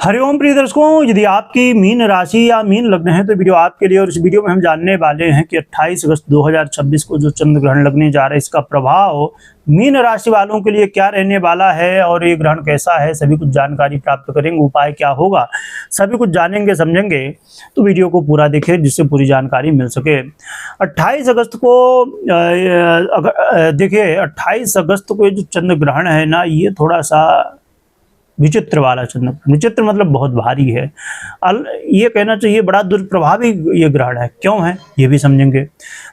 हरिओम प्रिय दर्शकों, यदि आपकी मीन राशि या मीन लग्न है तो वीडियो आपके लिए। और इस वीडियो में हम जानने वाले हैं कि 28 अगस्त 2026 को जो चंद्र ग्रहण लगने जा रहा है, इसका प्रभाव मीन राशि वालों के लिए क्या रहने वाला है और ये ग्रहण कैसा है, सभी कुछ जानकारी प्राप्त करेंगे। उपाय क्या होगा, सभी कुछ जानेंगे समझेंगे, तो वीडियो को पूरा देखें जिससे पूरी जानकारी मिल सके। 28 अगस्त को देखिए, 28 अगस्त को जो चंद्र ग्रहण है ना, ये थोड़ा सा विचित्र वाला चंद्र, विचित्र मतलब बहुत भारी है। ये कहना चाहिए बड़ा दुष्प्रभावी ये ग्रहण है। क्यों है ये भी समझेंगे।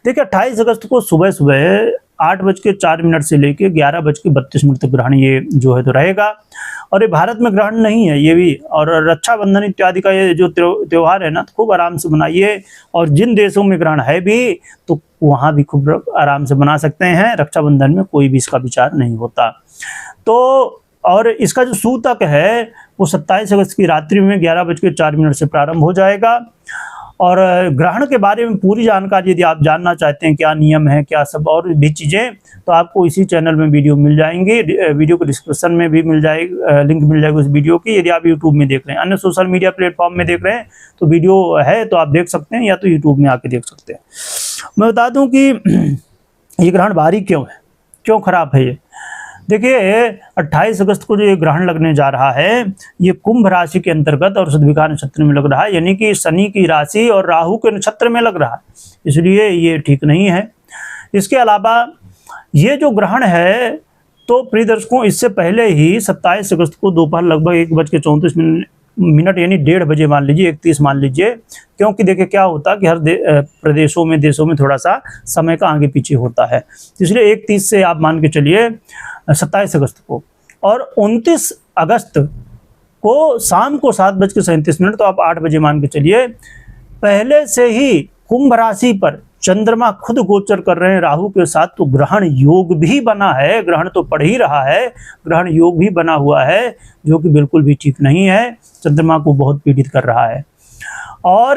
देखिए, 28 अगस्त को सुबह सुबह 8:04 से लेकर 11:32 तक ग्रहण ये जो है तो रहेगा। और ये भारत में ग्रहण नहीं है ये भी। और रक्षाबंधन इत्यादि का ये जो त्योहार है ना, तो खूब आराम से मनाइए। और जिन देशों में ग्रहण है भी तो वहाँ भी खूब आराम से मना सकते हैं। रक्षाबंधन में कोई भी इसका विचार नहीं होता। तो और इसका जो सूतक है वो 27 अगस्त की रात्रि में 11:04 से प्रारंभ हो जाएगा। और ग्रहण के बारे में पूरी जानकारी यदि आप जानना चाहते हैं, क्या नियम है, क्या सब और भी चीज़ें, तो आपको इसी चैनल में वीडियो मिल जाएंगे। वीडियो को डिस्क्रिप्शन में भी मिल जाएगी, लिंक मिल जाएगी उस वीडियो की। यदि आप यूट्यूब में देख रहे हैं, अन्य सोशल मीडिया प्लेटफॉर्म में देख रहे हैं तो वीडियो है तो आप देख सकते हैं, या तो यूट्यूब में आके देख सकते हैं। मैं बता दूँ कि ये ग्रहण भारी क्यों है, क्यों खराब है ये। देखिए, 28 अगस्त को जो ये ग्रहण लगने जा रहा है, ये कुंभ राशि के अंतर्गत और सद्विका नक्षत्र में लग रहा है, यानी कि शनि की राशि और राहु के नक्षत्र में लग रहा है, इसलिए ये ठीक नहीं है। इसके अलावा ये जो ग्रहण है, तो प्रिय दर्शकों, इससे पहले ही 27 अगस्त को दोपहर लगभग 1:34 यानी 1:30 बजे मान लीजिए, 31 मान लीजिए। क्योंकि देखिए क्या होता है कि हर प्रदेशों में, देशों में थोड़ा सा समय का आगे पीछे होता है, इसलिए 31 से आप मान के चलिए 27 अगस्त को। और 29 अगस्त को शाम को 7:37, तो आप 8 बजे मान के चलिए। पहले से ही कुंभ राशि पर चंद्रमा खुद गोचर कर रहे हैं राहु के साथ, तो ग्रहण योग भी बना है। ग्रहण तो पड़ ही रहा है, ग्रहण योग भी बना हुआ है, जो कि बिल्कुल भी ठीक नहीं है, चंद्रमा को बहुत पीड़ित कर रहा है। और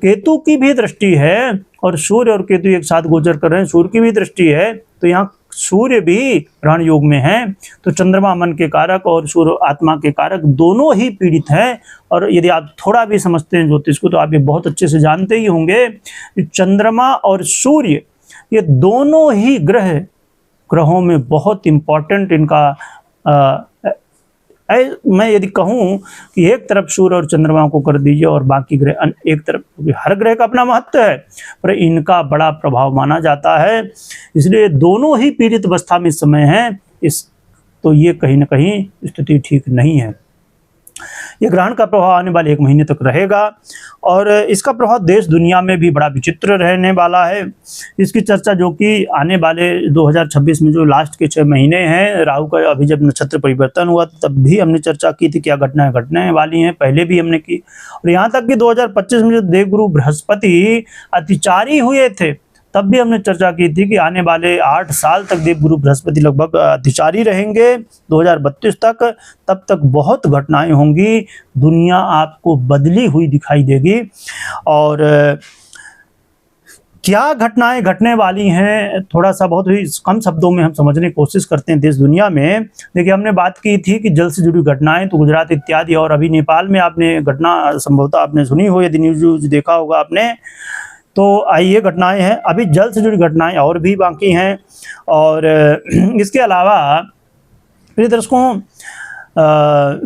केतु की भी दृष्टि है, और सूर्य और केतु एक साथ गोचर कर रहे हैं, सूर्य की भी दृष्टि है, तो यहाँ सूर्य भी ग्रहण योग में है। तो चंद्रमा मन के कारक और सूर्य आत्मा के कारक दोनों ही पीड़ित हैं। और यदि आप थोड़ा भी समझते हैं ज्योतिष को, तो आप ये बहुत अच्छे से जानते ही होंगे कि चंद्रमा और सूर्य ये दोनों ही ग्रहों में बहुत इम्पोर्टेंट इनका मैं यदि कहूँ कि एक तरफ सूर्य और चंद्रमा को कर दीजिए और बाकी ग्रह एक तरफ, हर ग्रह का अपना महत्व है, पर इनका बड़ा प्रभाव माना जाता है, इसलिए दोनों ही पीड़ित अवस्था में इस समय हैं। तो ये कहीं ना कहीं स्थिति ठीक नहीं है। ये ग्रहण का प्रभाव आने वाले 1 महीने तक रहेगा, और इसका प्रभाव देश दुनिया में भी बड़ा विचित्र रहने वाला है। इसकी चर्चा जो कि आने वाले 2026 में जो लास्ट के 6 महीने हैं, राहु का अभी जब नक्षत्र परिवर्तन हुआ तब भी हमने चर्चा की थी, क्या घटनाएं घटने वाली हैं, पहले भी हमने की। और यहाँ तक कि 2025 में जो देवगुरु बृहस्पति अतिचारी हुए थे, तब भी हमने चर्चा की थी कि आने वाले 8 साल तक देवगुरु बृहस्पति लगभग अतिचारी रहेंगे, 2032 तक। तब तक बहुत घटनाएं होंगी, दुनिया आपको बदली हुई दिखाई देगी। और क्या घटनाएं घटने वाली हैं, थोड़ा सा बहुत ही कम शब्दों में हम समझने की कोशिश करते हैं। देश दुनिया में देखिए, हमने बात की थी कि जल से जुड़ी घटनाएं, तो गुजरात इत्यादि, और अभी नेपाल में आपने घटना संभवतः आपने सुनी हो, यदि न्यूज देखा होगा आपने। तो ये घटनाएं हैं, अभी जल से जुड़ी घटनाएं और भी बाकी हैं। और इसके अलावा प्रिय दर्शकों,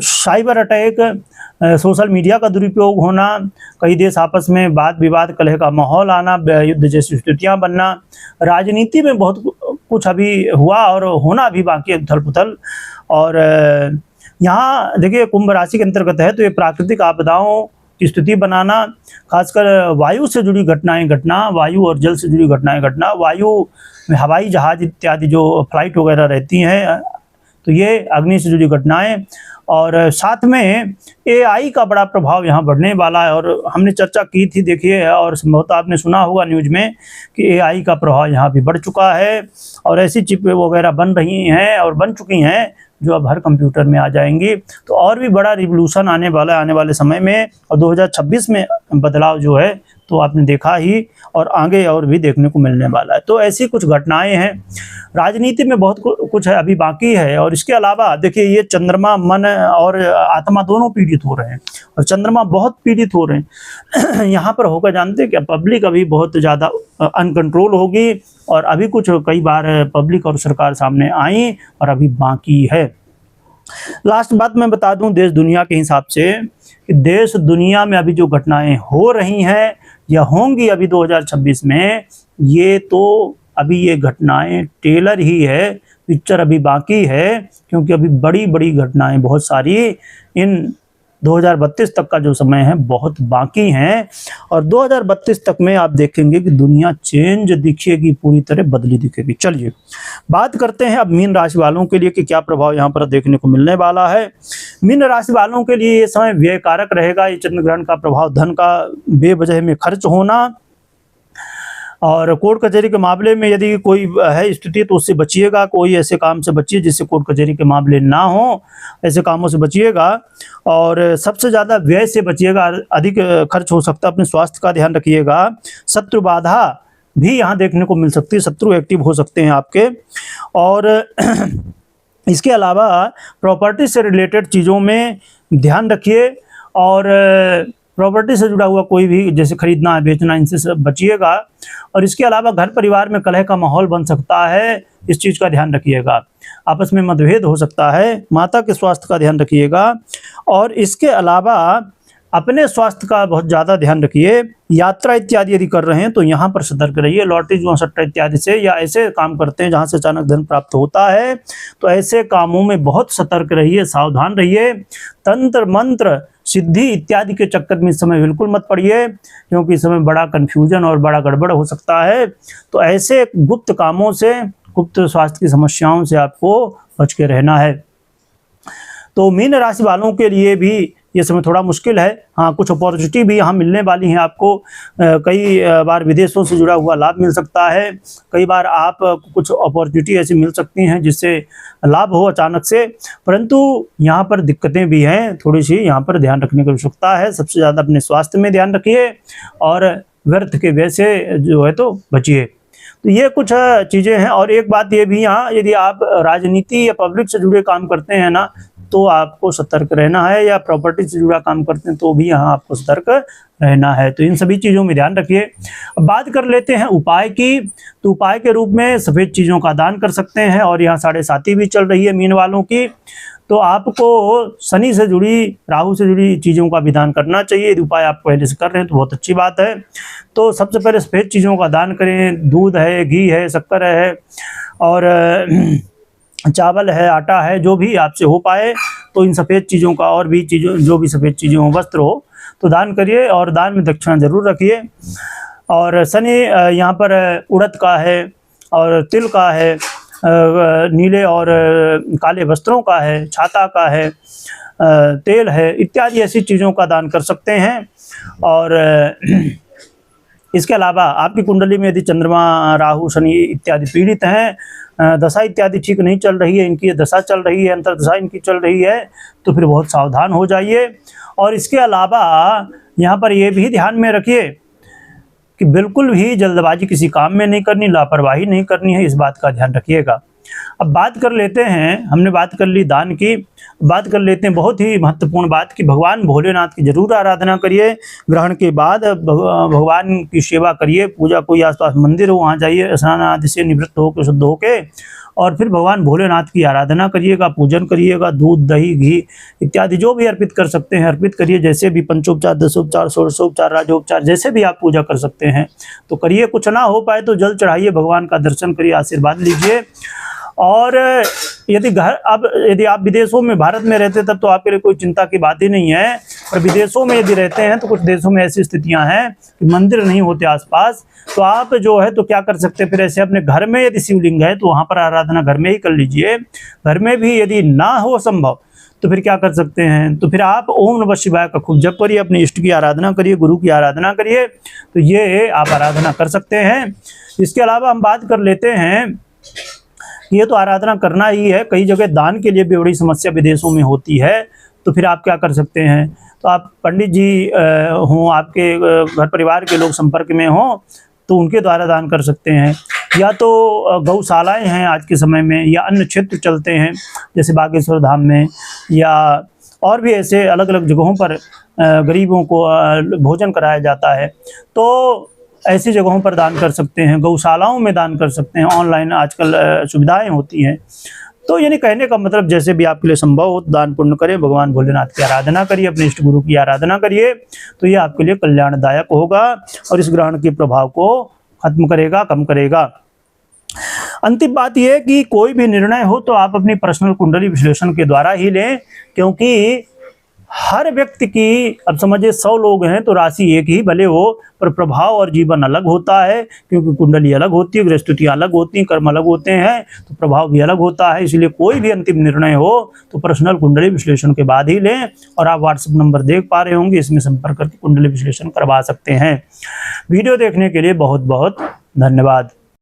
साइबर अटैक, सोशल मीडिया का दुरुपयोग होना, कई देश आपस में वाद विवाद, कलह का माहौल आना, युद्ध जैसी स्थितियां बनना, राजनीति में बहुत कुछ अभी हुआ और होना भी बाकी है, उथल पुथल। और यहाँ देखिए, कुंभ राशि के अंतर्गत है, तो ये प्राकृतिक आपदाओं की स्थिति बनाना, खासकर वायु से जुड़ी घटनाएं घटना, वायु और जल से जुड़ी घटनाएं घटना, वायु में हवाई जहाज इत्यादि जो फ्लाइट वगैरह रहती हैं, तो ये अग्नि से जुड़ी घटनाएं। और साथ में एआई का बड़ा प्रभाव यहाँ बढ़ने वाला है, और हमने चर्चा की थी देखिए, और संभवतः आपने सुना होगा न्यूज में कि एआई का प्रभाव यहाँ भी बढ़ चुका है, और ऐसी चिप वगैरह बन रही हैं और बन चुकी हैं जो अब हर कंप्यूटर में आ जाएंगी। तो और भी बड़ा रिवोल्यूशन आने वाला है आने वाले समय में। और 2026 में बदलाव जो है तो आपने देखा ही, और आगे और भी देखने को मिलने वाला है। तो ऐसी कुछ घटनाएं हैं, राजनीति में बहुत कुछ है अभी बाकी है। और इसके अलावा देखिए, ये चंद्रमा मन और आत्मा दोनों पीड़ित हो रहे हैं, और चंद्रमा बहुत पीड़ित हो रहे हैं। यहाँ पर होकर जानते हैं क्या, पब्लिक अभी बहुत ज़्यादा अनकंट्रोल होगी, और अभी कुछ कई बार पब्लिक और सरकार सामने आई और अभी बाकी है। लास्ट बात मैं बता दूं देश दुनिया के हिसाब से, कि देश दुनिया में अभी जो घटनाएं हो रही हैं या होंगी अभी 2026 में, ये तो अभी ये घटनाएं ट्रेलर ही है, पिक्चर अभी बाकी है। क्योंकि अभी बड़ी बड़ी घटनाएं बहुत सारी इन 2032 तक का जो समय है बहुत बाकी हैं, और 2032 तक में आप देखेंगे कि दुनिया चेंज दिखेगी, पूरी तरह बदली दिखेगी। चलिए बात करते हैं अब मीन राशि वालों के लिए कि क्या प्रभाव यहाँ पर देखने को मिलने वाला है। मीन राशि वालों के लिए ये समय व्यय कारक रहेगा। ये चंद्र ग्रहण का प्रभाव धन का बेवजह में खर्च होना, और कोर्ट कचहरी के मामले में यदि कोई है स्थिति तो उससे बचिएगा, कोई ऐसे काम से बचिए जिससे कोर्ट कचहरी के मामले ना हो, ऐसे कामों से बचिएगा। और सबसे ज़्यादा व्यय से बचिएगा, अधिक खर्च हो सकता है, अपने स्वास्थ्य का ध्यान रखिएगा। शत्रु बाधा भी यहाँ देखने को मिल सकती है, शत्रु एक्टिव हो सकते हैं आपके। और इसके अलावा प्रॉपर्टी से रिलेटेड चीज़ों में ध्यान रखिए, और प्रॉपर्टी से जुड़ा हुआ कोई भी जैसे खरीदना है बेचना, इनसे सब बचिएगा। और इसके अलावा घर परिवार में कलह का माहौल बन सकता है, इस चीज़ का ध्यान रखिएगा। आपस में मतभेद हो सकता है, माता के स्वास्थ्य का ध्यान रखिएगा। और इसके अलावा अपने स्वास्थ्य का बहुत ज़्यादा ध्यान रखिए। यात्रा इत्यादि यदि कर रहे हैं तो यहाँ पर सतर्क रहिए। लॉटरी जुआ सट्टा इत्यादि से, या ऐसे काम करते हैं जहाँ से अचानक धन प्राप्त होता है, तो ऐसे कामों में बहुत सतर्क रहिए, सावधान रहिए। तंत्र मंत्र सिद्धि इत्यादि के चक्कर में इस समय बिल्कुल मत पड़िए, क्योंकि इस समय बड़ा कन्फ्यूजन और बड़ा गड़बड़ हो सकता है। तो ऐसे गुप्त कामों से, गुप्त स्वास्थ्य की समस्याओं से आपको बच के रहना है। तो मीन राशि वालों के लिए भी ये समय थोड़ा मुश्किल है। हाँ, कुछ अपॉर्चुनिटी भी यहाँ मिलने वाली हैं आपको। कई बार विदेशों से जुड़ा हुआ लाभ मिल सकता है। कई बार आप कुछ अपॉर्चुनिटी ऐसी मिल सकती हैं जिससे लाभ हो अचानक से, परंतु यहाँ पर दिक्कतें भी हैं, थोड़ी सी यहाँ पर ध्यान रखने की आवश्यकता है। सबसे ज़्यादा अपने स्वास्थ्य में ध्यान रखिए, और व्यर्थ के व्यय से जो है तो बचिए। तो ये कुछ चीज़ें हैं। और एक बात ये भी यहाँ, यदि आप राजनीति या पब्लिक से जुड़े काम करते हैं ना, तो आपको सतर्क रहना है, या प्रॉपर्टी से जुड़ा काम करते हैं तो भी यहाँ आपको सतर्क रहना है। तो इन सभी चीज़ों में ध्यान रखिए। अब बात कर लेते हैं उपाय की। तो उपाय के रूप में सफ़ेद चीज़ों का दान कर सकते हैं, और यहाँ 7.5 भी चल रही है मीन वालों की, तो आपको शनि से जुड़ी, राहु से जुड़ी चीज़ों का भी दान करना चाहिए। यदि उपाय आप पहले से कर रहे हैं तो बहुत अच्छी बात है। तो सबसे पहले सफ़ेद चीज़ों का दान करें। दूध है, घी है, शक्कर है, और चावल है, आटा है, जो भी आपसे हो पाए तो इन सफ़ेद चीज़ों का, और भी चीज़ों, जो भी सफ़ेद चीज़ें हो, वस्त्र हो, तो दान करिए। और दान में दक्षिणा जरूर रखिए। और शनि यहाँ पर उड़द का है, और तिल का है, नीले और काले वस्त्रों का है, छाता का है, तेल है, इत्यादि ऐसी चीज़ों का दान कर सकते हैं। और इसके अलावा आपकी कुंडली में यदि चंद्रमा, राहु, शनि इत्यादि पीड़ित हैं, दशा इत्यादि ठीक नहीं चल रही है, इनकी दशा चल रही है, अंतर्दशा इनकी चल रही है, तो फिर बहुत सावधान हो जाइए। और इसके अलावा यहाँ पर ये भी ध्यान में रखिए कि बिल्कुल भी जल्दबाजी किसी काम में नहीं करनी, लापरवाही नहीं करनी है, इस बात का ध्यान रखिएगा। अब बात कर लेते हैं, हमने बात कर ली दान की, बात कर लेते हैं बहुत ही महत्वपूर्ण बात की भगवान भोलेनाथ की जरूर आराधना करिए। ग्रहण के बाद भगवान की सेवा करिए, पूजा, कोई आसपास मंदिर हो वहाँ जाइए, स्नान आदि से निवृत्त होकर, शुद्ध होके, और फिर भगवान भोलेनाथ की आराधना करिएगा, पूजन करिएगा। दूध, दही, घी इत्यादि जो भी अर्पित कर सकते हैं अर्पित करिए। जैसे भी पंचोपचार, दशोपचार, षोडशोपचार, राजोपचार, जैसे भी आप पूजा कर सकते हैं तो करिए। कुछ ना हो पाए तो जल चढ़ाइए, भगवान का दर्शन करिए, आशीर्वाद लीजिए। और यदि आप विदेशों में, भारत में रहते तब तो आपके लिए कोई चिंता की बात ही नहीं है, पर विदेशों में यदि रहते हैं तो कुछ देशों में ऐसी स्थितियां हैं कि मंदिर नहीं होते आसपास, तो आप जो है तो क्या कर सकते हैं, फिर ऐसे अपने घर में यदि शिवलिंग है तो वहाँ पर आराधना घर में ही कर लीजिए। घर में भी यदि ना हो संभव तो फिर क्या कर सकते हैं, तो फिर आप ओम नमः शिवाय का खूब जप करिए, अपने इष्ट की आराधना करिए, गुरु की आराधना करिए, तो ये आप आराधना कर सकते हैं। इसके अलावा हम बात कर लेते हैं, ये तो आराधना करना ही है, कई जगह दान के लिए भी बड़ी समस्या विदेशों में होती है, तो फिर आप क्या कर सकते हैं, तो आप पंडित जी हों, आपके घर परिवार के लोग संपर्क में हों तो उनके द्वारा दान कर सकते हैं, या तो गौशालाएं हैं आज के समय में, या अन्य क्षेत्र चलते हैं जैसे बागेश्वर धाम में, या और भी ऐसे अलग अलग जगहों पर गरीबों को भोजन कराया जाता है, तो ऐसी जगहों पर दान कर सकते हैं, गौशालाओं में दान कर सकते हैं। ऑनलाइन आजकल सुविधाएं होती हैं। तो यानी कहने का मतलब जैसे भी आपके लिए संभव हो दान पुण्य करें, भगवान भोलेनाथ की आराधना करिए, अपने इष्ट गुरु की आराधना करिए, तो ये आपके लिए कल्याणदायक होगा और इस ग्रहण के प्रभाव को खत्म करेगा, कम करेगा। अंतिम बात यह है कि कोई भी निर्णय हो तो आप अपनी पर्सनल कुंडली विश्लेषण के द्वारा ही लें, क्योंकि हर व्यक्ति की, अब समझिए 100 लोग हैं तो राशि एक ही भले हो, पर प्रभाव और जीवन अलग होता है, क्योंकि कुंडली अलग होती है, गृहस्थितियाँ अलग होती हैं, कर्म अलग होते हैं, तो प्रभाव भी अलग होता है। इसलिए कोई भी अंतिम निर्णय हो तो पर्सनल कुंडली विश्लेषण के बाद ही लें। और आप व्हाट्सएप नंबर देख पा रहे होंगे, इसमें संपर्क करके कुंडली विश्लेषण करवा सकते हैं। वीडियो देखने के लिए बहुत बहुत धन्यवाद।